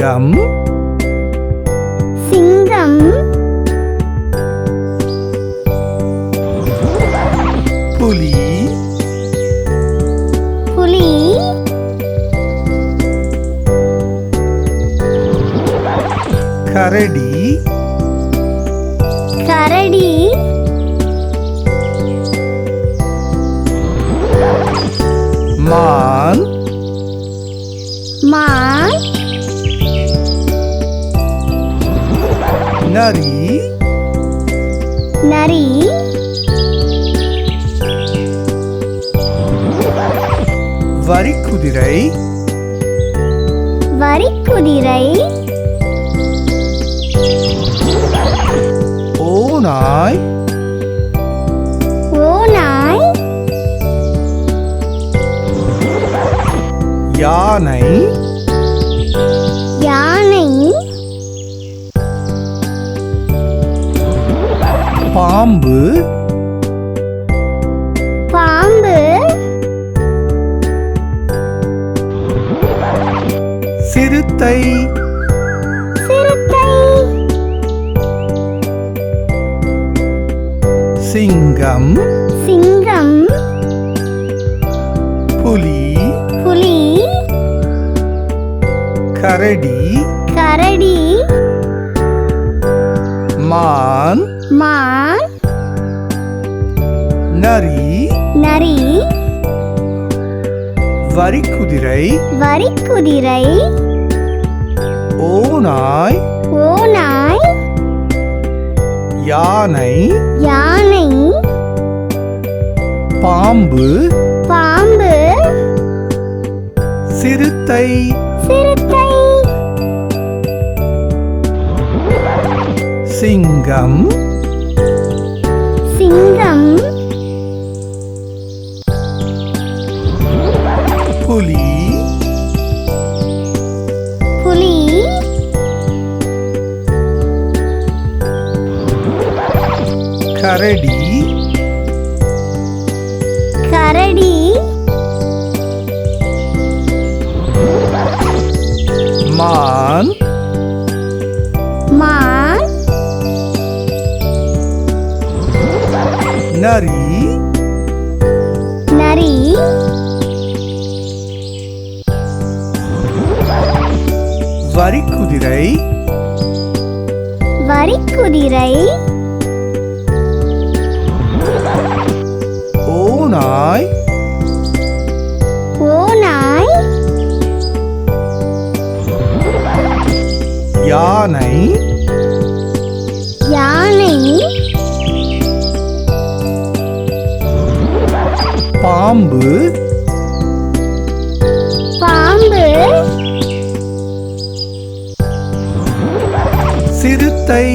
சிங்கம் சிங்கம் புலி புலி கரடி கரடி மான் மான் நரி நரி வரிக்குதிரை வரிக்குதிரை ஓநாய் ஓநாய் யானை யானை பாம்பு பாம்பு சிறுத்தை சிறுத்தை சிங்கம் சிங்கம் புலி புலி கரடி கரடி மான் மான் நரி நரி வரிக்குதிரை வரிக்குதிரை ஓநாய் ஓநாய் யானை யானை பாம்பு பாம்பு சிறுத்தை சிறுத்தை சிங்கம் சிங்கம் புலி புலி கரடி கரடி மான் மான் நரி நரி வரிக்குதிரை வரிக்குதிரை ஓநாய் ஓநாய் யானை யானை பாம்பு பாம்பு சிறுத்தை